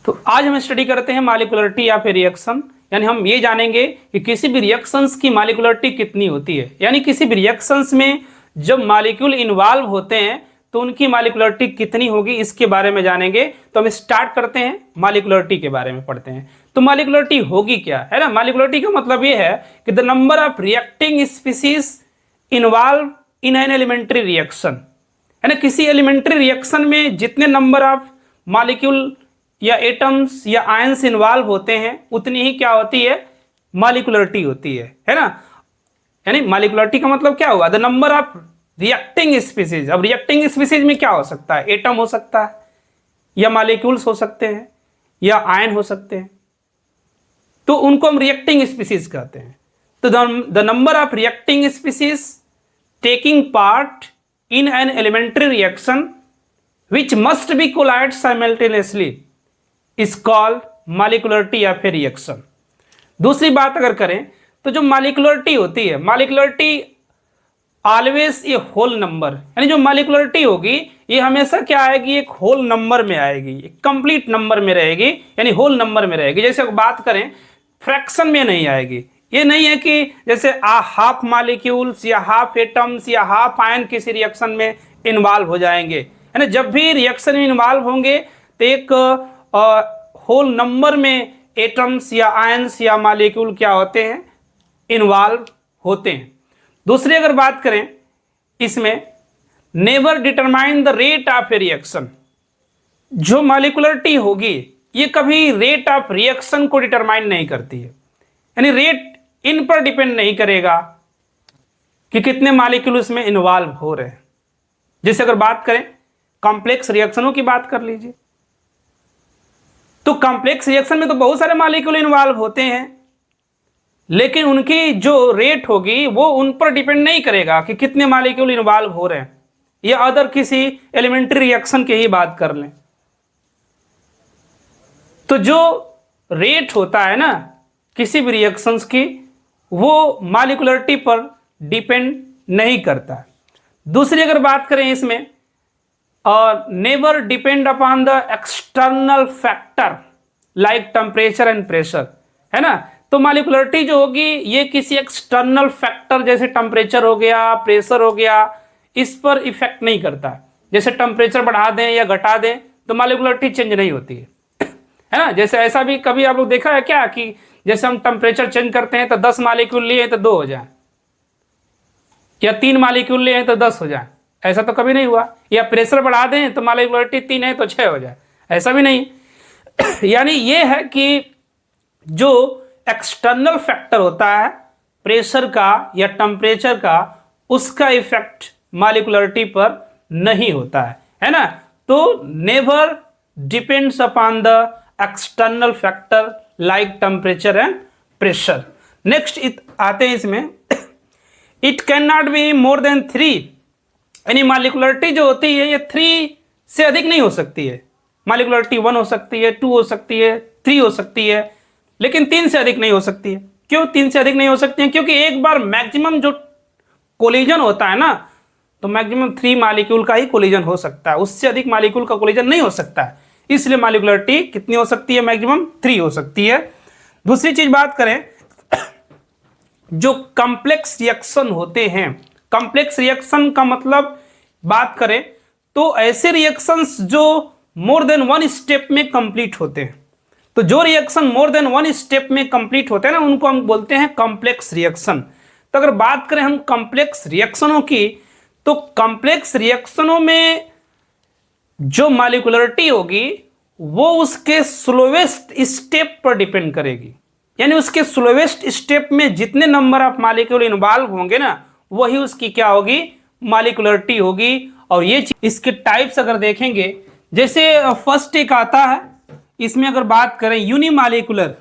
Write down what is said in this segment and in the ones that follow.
तो आज हम स्टडी करते हैं मॉलिक्यूलरिटी या फिर रिएक्शन, यानी हम ये जानेंगे कि किसी भी रिएक्शंस की मॉलिक्यूलरिटी कितनी होती है, यानी किसी भी रिएक्शंस में जब मॉलिक्यूल इन्वॉल्व होते हैं तो उनकी मॉलिक्यूलरिटी कितनी होगी, इसके बारे में जानेंगे। तो हम स्टार्ट करते हैं, मॉलिक्यूलरिटी के बारे में पढ़ते हैं। तो मॉलिक्यूलरिटी होगी क्या, है ना। मॉलिक्यूलरिटी का मतलब ये है कि the number of reacting species involve in an elementary reaction, है ना। किसी एलिमेंट्री रिएक्शन में जितने नंबर ऑफ मॉलिक्यूल या एटम्स या आयंस इन्वॉल्व होते हैं उतनी ही क्या होती है, मॉलिक्यूलरिटी होती है ना। यानी मॉलिक्यूलरिटी का मतलब क्या हुआ, the number of reacting species. अब रिएक्टिंग स्पीसीज में क्या हो सकता है, एटम हो सकता है या मॉलिक्यूल्स हो सकते हैं या आयन हो सकते हैं, तो उनको हम रिएक्टिंग स्पीसीज कहते हैं। तो the number of reacting species taking part in an elementary reaction which must be collide simultaneously is called molecularity या फिर रिएक्शन। दूसरी बात अगर करें तो जो मॉलिक्यूलरिटी होती है, molecularity always a whole number, यानी जो मॉलिक्यूलरिटी होगी ये हमेशा क्या आएगी, एक होल नंबर में आएगी, एक कंप्लीट नंबर में रहेगी, यानी होल नंबर में रहेगी। जैसे बात करें फ्रैक्शन में नहीं आएगी। ये नहीं है कि जैसे हाफ मॉलिक्यूल्स या हाफ एटम्स या हाफ आयन किसी रिएक्शन में इन्वॉल्व हो जाएंगे, है ना। जब भी रिएक्शन में इन्वॉल्व होंगे तो एक होल नंबर में एटम्स या आयंस या मॉलिक्यूल क्या होते हैं, इन्वॉल्व होते हैं। दूसरी अगर बात करें इसमें, never determine the rate of A reaction. जो मॉलिक्यूलरिटी होगी ये कभी रेट ऑफ रिएक्शन को डिटरमाइन नहीं करती है, यानी रेट इन पर डिपेंड नहीं करेगा कि कितने मॉलिक्यूल इसमें इन्वॉल्व हो रहे हैं। जैसे अगर बात करें कॉम्प्लेक्स रिएक्शनों की बात कर लीजिए, तो कॉम्प्लेक्स रिएक्शन में तो बहुत सारे मॉलिक्यूल इन्वॉल्व होते हैं, लेकिन उनकी जो रेट होगी वो उन पर डिपेंड नहीं करेगा कि कितने मॉलिक्यूल इन्वॉल्व हो रहे हैं, या अदर किसी एलिमेंट्री रिएक्शन की ही बात कर लें। तो जो रेट होता है ना किसी भी रिएक्शंस की, वो मॉलिक्यूलरिटी पर डिपेंड नहीं करता। दूसरी अगर बात करें इसमें, और never depend upon the external factor like temperature and pressure, है ना। तो मॉलिक्यूलरिटी जो होगी ये किसी एक्सटर्नल फैक्टर जैसे टेम्परेचर हो गया, प्रेशर हो गया, इस पर इफेक्ट नहीं करता। जैसे टेम्परेचर बढ़ा दें या घटा दें तो मॉलिक्यूलरिटी चेंज नहीं होती है ना। जैसे ऐसा भी कभी आप लोग देखा है क्या कि जैसे हम टेम्परेचर चेंज करते हैं तो 10 मॉलिक्यूल लिए तो 2 हो जाए, या 3 मॉलिक्यूल लिए तो 10 हो जाए, ऐसा तो कभी नहीं हुआ। या प्रेशर बढ़ा दें तो मॉलिक्यूलरिटी 3 है तो 6 हो जाए, ऐसा भी नहीं। यानी ये है कि जो एक्सटर्नल फैक्टर होता है प्रेशर का या टेम्परेचर का, उसका इफेक्ट मॉलिक्यूलरिटी पर नहीं होता है ना। तो never depends upon the external factor like temperature and pressure. Next आते हैं इसमें, it can not be more than 3, यानी मॉलिक्यूलरिटी जो होती है ये 3 से अधिक नहीं हो सकती है। मॉलिक्यूलरिटी 1 हो सकती है, 2 हो सकती है, 3 हो सकती है, लेकिन 3 से अधिक नहीं हो सकती है। क्यों 3 से अधिक नहीं हो सकती है, क्योंकि एक बार मैक्सिमम जो कोलिजन होता है ना, तो मैक्सिमम 3 मॉलिक्यूल का ही कोलिजन हो सकता है, उससे अधिक मॉलिक्यूल का कोलिजन नहीं हो सकता है। इसलिए मॉलिक्यूलरिटी कितनी हो सकती है, मैक्सिमम 3 हो सकती है। दूसरी चीज बात करें, जो कॉम्प्लेक्स रिएक्शन होते हैं, कॉम्प्लेक्स रिएक्शन का मतलब बात करें तो ऐसे रिएक्शंस जो मोर देन 1 स्टेप में कंप्लीट होते हैं। तो जो रिएक्शन मोर देन 1 स्टेप में कंप्लीट होते हैं ना, उनको हम बोलते हैं कॉम्प्लेक्स रिएक्शन। तो अगर बात करें हम कॉम्प्लेक्स रिएक्शनों की, तो कॉम्प्लेक्स रिएक्शनों में जो मॉलिक्यूलरिटी होगी वो उसके स्लोवेस्ट स्टेप पर डिपेंड करेगी, यानी उसके स्लोवेस्ट स्टेप में जितने नंबर ऑफ मॉलिक्यूल इन्वॉल्व होंगे ना, वही उसकी क्या होगी, मॉलिक्यूलरिटी होगी। और ये इसके टाइप्स अगर देखेंगे, जैसे फर्स्ट एक आता है, इसमें अगर बात करें यूनिमॉलिक्यूलर,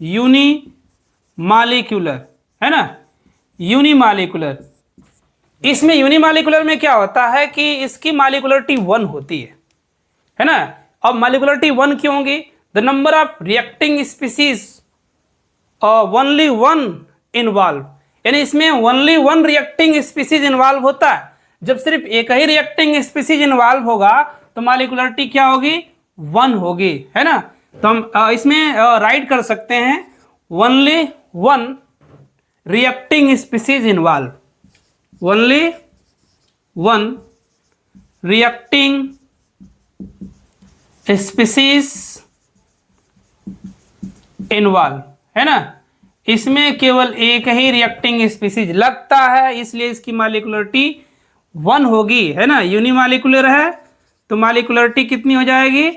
यूनिमॉलिक्यूलर, है ना, यूनिमॉलिक्यूलर। इसमें यूनिमॉलिक्यूलर में क्या होता है कि इसकी मॉलिक्यूलरिटी 1 होती है ना। अब मॉलिक्यूलरिटी 1 क्यों होगी, the number of reacting species only 1 involve, यानी इसमें ओनली 1 रिएक्टिंग स्पीसीज इन्वॉल्व होता है। जब सिर्फ एक ही रिएक्टिंग स्पीसीज इन्वॉल्व होगा तो मॉलिक्यूलरिटी क्या होगी, 1 होगी, है ना। तो हम इसमें राइट कर सकते हैं only one reacting species involve, only one reacting species involve, है ना। इसमें केवल एक ही रिएक्टिंग स्पीसीज लगता है, इसलिए इसकी मॉलिक्यूलरिटी 1 होगी, है ना। यूनिमॉलिक्यूलर है तो मॉलिक्यूलरिटी कितनी हो जाएगी,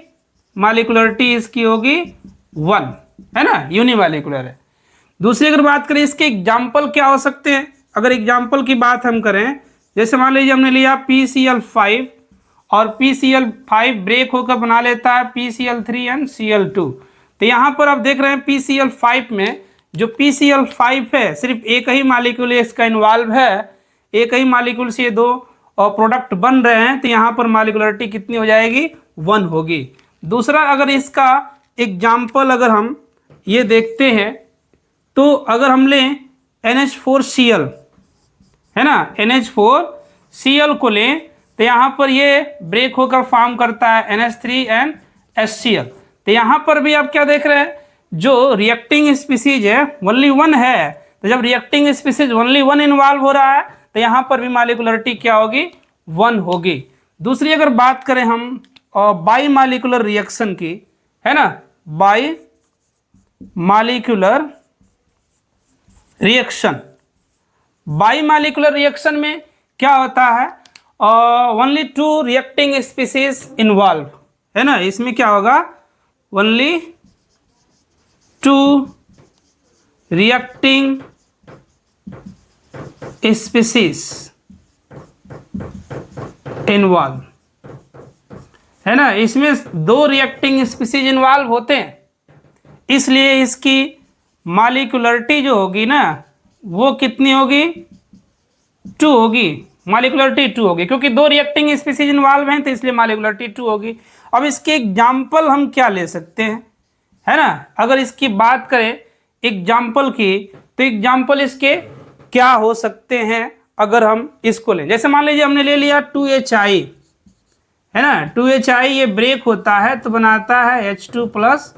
मॉलिक्यूलरिटी इसकी होगी 1, है ना, यूनिमॉलिक्यूलर है। दूसरी अगर बात करें इसके एग्जाम्पल क्या हो सकते हैं, अगर एग्जाम्पल की बात हम करें, जैसे मान लीजिए हमने लिया PCl5 और PCl5 ब्रेक होकर बना लेता है PCl3 एंड Cl2। तो यहाँ पर आप देख रहे हैं PCl5 में जो PCl5 है सिर्फ एक ही मालिक्यूल इसका इन्वॉल्व है, एक ही मालिक्यूल से ये दो प्रोडक्ट बन रहे हैं, तो यहाँ पर मालिक्यूलरिटी कितनी हो जाएगी, 1 होगी। दूसरा अगर इसका एग्जाम्पल अगर हम ये देखते हैं तो अगर हम लें NH4Cl, है ना, NH4Cl को लें तो यहाँ पर ये ब्रेक होकर फॉर्म करता है NH3 एंड HCl। तो यहाँ पर भी आप क्या देख रहे हैं, जो रिएक्टिंग स्पीसीज है ओनली 1 है, तो जब रिएक्टिंग स्पीसीज ओनली 1 इन्वॉल्व हो रहा है तो यहाँ पर भी मॉलिक्यूलरिटी क्या होगी, 1 होगी। दूसरी अगर बात करें हम बाई मॉलिक्यूलर रिएक्शन की, है ना, by molecular reaction, by molecular reaction में क्या होता है, ओनली 2 रिएक्टिंग स्पीसीज इन्वॉल्व, है ना। इसमें क्या होगा, ओनली 2 रिएक्टिंग स्पीसीज इन्वॉल्व, है ना। इसमें 2 रिएक्टिंग स्पीसीज इन्वॉल्व होते हैं, इसलिए इसकी मॉलिक्यूलरिटी जो होगी ना वो कितनी होगी, 2 होगी, मॉलिक्यूलरिटी 2 होगी, क्योंकि 2 रिएक्टिंग स्पीसीज इन्वॉल्व हैं तो इसलिए मॉलिक्यूलरिटी 2 होगी। अब इसके एग्जाम्पल हम क्या ले सकते हैं, है ना। अगर इसकी बात करें एग्जाम्पल की तो एग्जाम्पल इसके क्या हो सकते हैं, अगर हम इसको लें, जैसे मान लीजिए हमने ले लिया 2HI, है ना, 2HI ये ब्रेक होता है तो बनाता है H2 +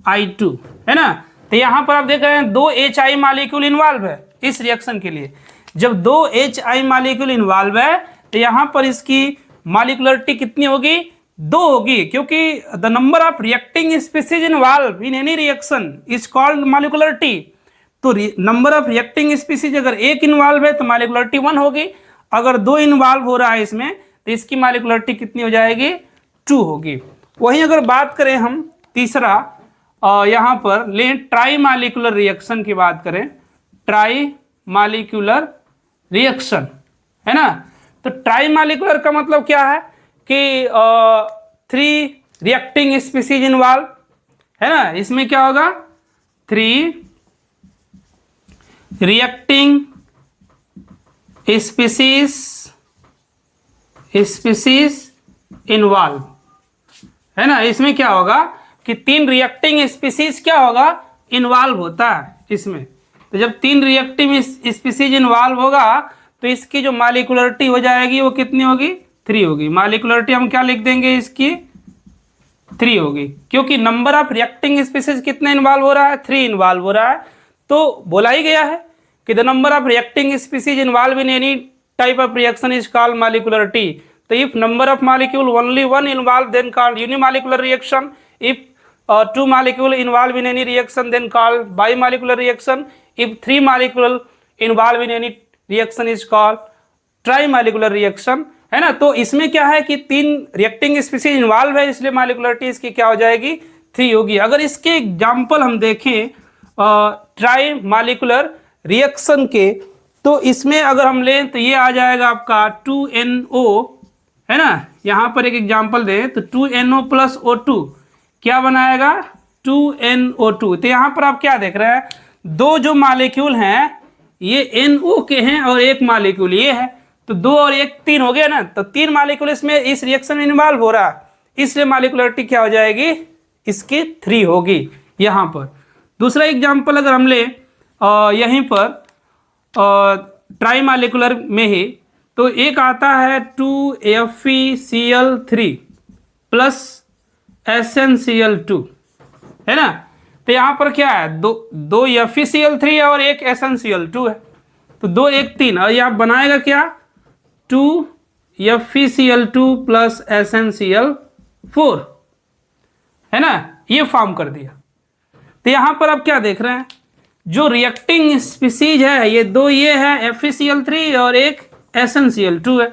I2, है ना। तो यहाँ पर आप देख रहे हैं 2 HI मॉलिक्यूल इन्वॉल्व है इस रिएक्शन के लिए। जब 2 HI मॉलिक्यूल इन्वॉल्व है तो यहाँ पर इसकी मॉलिक्यूलरिटी कितनी होगी, 2 होगी, क्योंकि the number of reacting species involve in any reaction is called molecularity. तो नंबर ऑफ रिएक्टिंग स्पीसीज अगर 1 इन्वॉल्व है तो मॉलिक्यूलरिटी 1 होगी, अगर 2 इन्वॉल्व हो रहा है इसमें तो इसकी मॉलिक्यूलरिटी कितनी हो जाएगी, 2 होगी। वहीं अगर बात करें हम तीसरा यहाँ पर लें ट्राई मॉलिक्यूलर रिएक्शन की बात करें, ट्राई मॉलिक्यूलर रिएक्शन, है ना। तो ट्राई मॉलिक्यूलर का मतलब क्या है कि 3 रिएक्टिंग स्पीसीज इन्वॉल्व, है ना। इसमें क्या होगा, 3 रिएक्टिंग स्पीसीज इन्वॉल्व, है ना। इसमें क्या होगा कि 3 रिएक्टिंग स्पीसीज क्या होगा, इन्वॉल्व होता है इसमें। तो जब 3 रिएक्टिव स्पीसीज इन्वॉल्व होगा तो इसकी जो मॉलिक्यूलरिटी हो जाएगी वो कितनी होगी, 3 होगी। मॉलिक्यूलरिटी हम क्या लिख देंगे, इसकी 3 होगी, क्योंकि नंबर ऑफ रिएक्टिंग स्पीसीज कितने इन्वॉल्व हो रहा है, 3 इन्वॉल्व हो रहा है। तो बोला ही गया है कि the number of reacting species involve in any type of reaction is called molecularity. तो if number of molecule only 1 involve then called unimolecular reaction, if 2 molecule involved in any reaction then called bimolecular reaction, if 3 molecule involved in any reaction is called trimolecular reaction, है ना। तो इसमें क्या है कि 3 reacting species involve है इसलिए molecularity इसकी क्या हो जाएगी, 3 होगी। अगर इसके एग्जाम्पल हम देखें ट्राई मॉलिक्यूलर रिएक्शन के, तो इसमें अगर हम लें तो ये आ जाएगा आपका 2NO, है ना। यहाँ पर एक एग्जाम्पल दें तो 2NO + O2 क्या बनाएगा, 2NO2। तो यहाँ पर आप क्या देख रहे हैं, 2 जो मॉलिक्यूल हैं ये NO के हैं और 1 मॉलिक्यूल ये है, तो 2 और 1 3 हो गया ना। तो 3 मॉलिक्यूल इसमें इस रिएक्शन में इन्वॉल्व हो रहा है, इसलिए मॉलिक्यूलरिटी क्या हो जाएगी, इसकी 3 होगी यहाँ पर। दूसरा एग्जाम्पल अगर हम ले यहीं पर ट्राई मॉलिक्यूलर में ही, तो एक आता है 2FeCl3 + SnCl2, है ना। तो यहाँ पर क्या है, दो FeCl3 और एक SnCl2 है, तो 2 1 3, और यहाँ बनाएगा क्या 2 FeCl2 प्लस SnCl4, है ना, ये फॉर्म कर दिया। तो यहाँ पर आप क्या देख रहे हैं, जो रिएक्टिंग स्पीसीज है ये 2, ये है FeCl3 और एक SnCl2 है,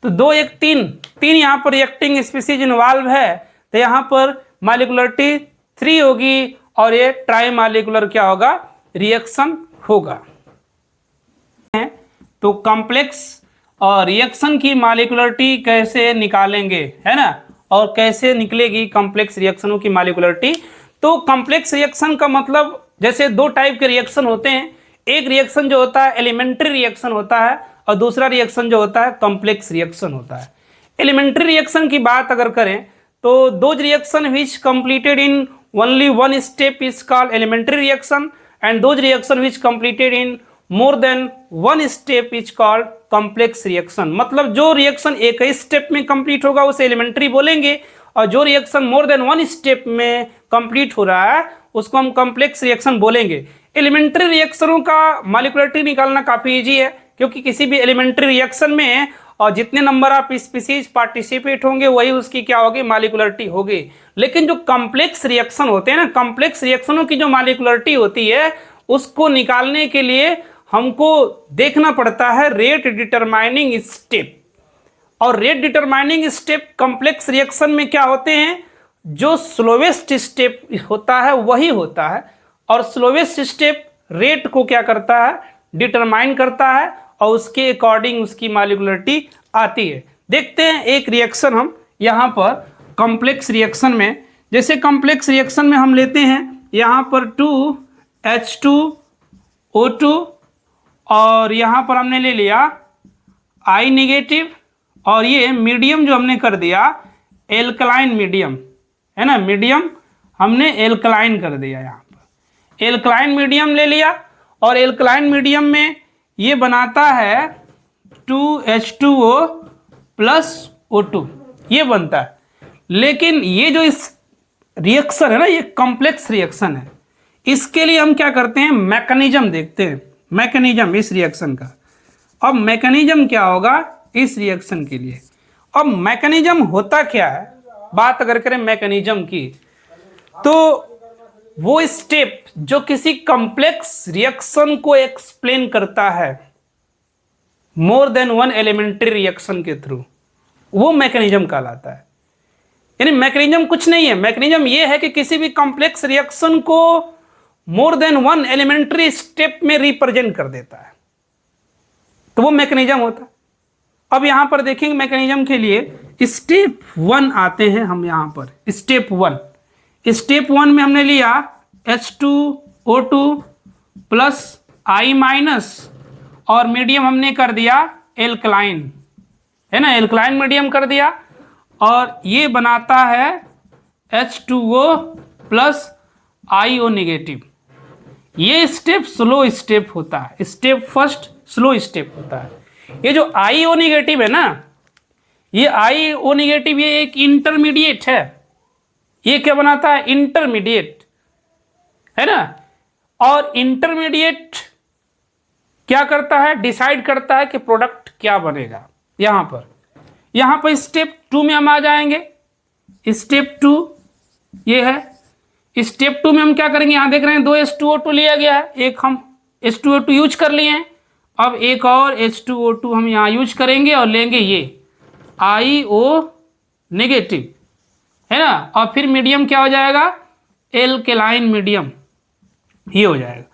तो 2 1 3 यहाँ पर रिएक्टिंग स्पीसीज इन्वॉल्व है, तो यहाँ पर मॉलिक्युलरिटी 3 होगी और ये ट्राई मॉलिक्यूलर क्या होगा, रिएक्शन होगा। तो कॉम्प्लेक्स और रिएक्शन की मॉलिक्युलरिटी कैसे निकालेंगे, है ना, और कैसे निकलेगी कॉम्प्लेक्स रिएक्शनों की मॉलिक्युलरिटी। तो कॉम्प्लेक्स रिएक्शन का मतलब, जैसे 2 टाइप के रिएक्शन होते हैं, एक रिएक्शन जो होता है एलिमेंट्री रिएक्शन होता है और दूसरा रिएक्शन जो होता है कॉम्प्लेक्स रिएक्शन होता है। एलिमेंट्री रिएक्शन की बात अगर करें तो those reaction which completed in only one step is called elementary reaction and those reaction which completed in more than one step is called complex reaction. मतलब जो रिएक्शन एक ही स्टेप में कंप्लीट होगा उसे एलिमेंट्री बोलेंगे, और जो रिएक्शन मोर than one step में कंप्लीट हो रहा है उसको हम कॉम्प्लेक्स रिएक्शन बोलेंगे। एलिमेंट्री रिएक्शनों का मॉलिक्युलरिटी निकालना काफ़ी इजी है, क्योंकि किसी भी एलिमेंट्री रिएक्शन में और जितने नंबर ऑफ स्पीसीज पार्टिसिपेट होंगे वही उसकी क्या होगी, मॉलिक्युलरिटी होगी। लेकिन जो कॉम्प्लेक्स रिएक्शन होते हैं ना, कॉम्प्लेक्स रिएक्शनों की जो मॉलिक्युलरिटी होती है उसको निकालने के लिए हमको देखना पड़ता है रेट डिटरमाइनिंग स्टेप। और rate determining step complex reaction में क्या होते हैं, जो स्लोवेस्ट स्टेप होता है वही होता है, और स्लोवेस्ट स्टेप रेट को क्या करता है, डिटरमाइन करता है, और उसके अकॉर्डिंग उसकी मॉलिक्युलरिटी आती है। देखते हैं एक रिएक्शन हम यहाँ पर कॉम्प्लेक्स रिएक्शन में, जैसे कॉम्प्लेक्स रिएक्शन में हम लेते हैं यहाँ पर 2H2O2 और यहाँ पर हमने ले लिया I नेगेटिव, और ये मीडियम जो हमने कर दिया एल्कलाइन मीडियम, है ना, मीडियम हमने एल्कलाइन कर दिया, यहाँ पर एल्कलाइन मीडियम ले लिया, और एल्कलाइन मीडियम में ये बनाता है 2H2O प्लस O2, ये बनता है। लेकिन ये जो इस रिएक्शन है ना, ये कॉम्प्लेक्स रिएक्शन है, इसके लिए हम क्या करते हैं, मैकेनिज्म देखते हैं, मैकेनिज्म इस रिएक्शन का। अब मैकेनिज्म क्या होगा इस रिएक्शन के लिए, अब मैकेनिज्म होता क्या है, बात अगर करें मैकेनिज्म की, तो वो स्टेप जो किसी कॉम्प्लेक्स रिएक्शन को एक्सप्लेन करता है more than one elementary reaction के थ्रू, वो मैकेनिज्म कहलाता है। यानी मैकेनिज्म कुछ नहीं है, मैकेनिज्म ये है कि किसी भी कॉम्प्लेक्स रिएक्शन को more than one elementary step में रिप्रेजेंट कर देता है, तो वो मैकेनिज्म होता है। अब यहां पर देखेंगे मैकेनिज्म के लिए स्टेप 1 आते हैं हम, यहां पर स्टेप 1, स्टेप 1 में हमने लिया H2O2 प्लस I माइनस, और मीडियम हमने कर दिया एल्कलाइन, है ना, एल्कलाइन मीडियम कर दिया, और ये बनाता है H2O प्लस IO नेगेटिव। ये स्टेप स्लो स्टेप होता है, स्टेप फर्स्ट स्लो स्टेप होता है। ये जो IO नेगेटिव है ना, ये IO नेगेटिव ये एक इंटरमीडिएट है, ये क्या बनाता है, इंटरमीडिएट, है ना, और इंटरमीडिएट क्या करता है, डिसाइड करता है कि प्रोडक्ट क्या बनेगा। यहाँ पर स्टेप 2 में हम आ जाएंगे, स्टेप 2 ये है। स्टेप 2 में हम क्या करेंगे, यहाँ देख रहे हैं 2 H2O2 लिया गया है, एक हम H2O2 यूज कर लिए हैं, अब एक और H2O2 हम यहाँ यूज करेंगे और लेंगे ये IO नेगेटिव, है ना, और फिर मीडियम क्या हो जाएगा, एल्केलाइन मीडियम, ये हो जाएगा।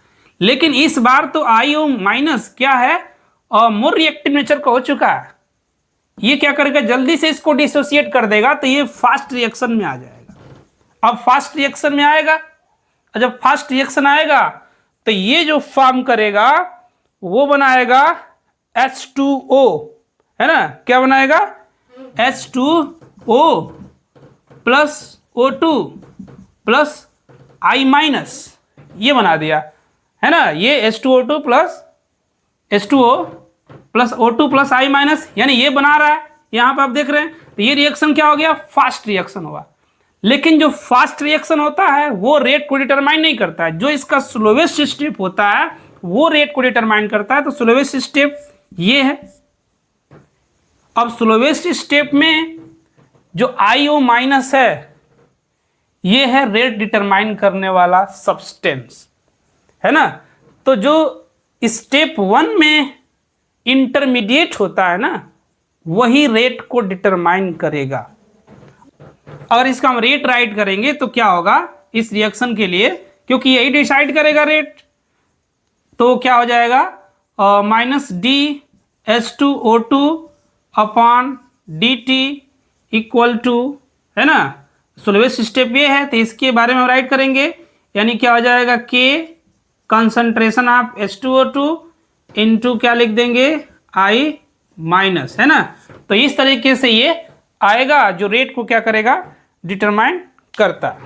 लेकिन इस बार तो IO माइनस क्या है, और मोर रिएक्टिव नेचर का हो चुका है, ये क्या करेगा, जल्दी से इसको डिसोसिएट कर देगा, तो ये फास्ट रिएक्शन में आ जाएगा। अब फास्ट रिएक्शन में आएगा, और जब फास्ट रिएक्शन आएगा तो ये जो फॉर्म करेगा वो बनाएगा H2O, है ना, क्या बनाएगा, H2O plus O2 plus I minus, ये बना दिया, है ना, ये H2O2 plus H2O plus O2 plus I minus, यानी ये बना रहा है। यहाँ पे आप देख रहे हैं, तो ये रिएक्शन क्या हो गया, फास्ट रिएक्शन हुआ। लेकिन जो फास्ट रिएक्शन होता है वो रेट को डिटरमाइन नहीं करता है। जो इसका स्लोवेस्ट स्टेप होता है वो रेट को डिटरमाइन करता है। तो स्लोवेस्ट स्टेप ये है। अब स्लोवेस्ट स्टेप में जो IO माइनस है ये है रेट डिटरमाइन करने वाला सब्सटेंस, है ना। तो जो स्टेप 1 में इंटरमीडिएट होता है ना वही रेट को डिटरमाइन करेगा। अगर इसका हम रेट राइट करेंगे तो क्या होगा इस रिएक्शन के लिए, क्योंकि यही डिसाइड करेगा रेट, तो क्या हो जाएगा -DH2O2 upon dt equal to, है ना। स्लोवेस्ट स्टेप ये है तो इसके बारे में हम राइट करेंगे, यानी क्या हो जाएगा K concentration of H2O2 into क्या लिख देंगे I माइनस, है ना। तो इस तरीके से ये आएगा जो रेट को क्या करेगा डिटरमाइन करता है।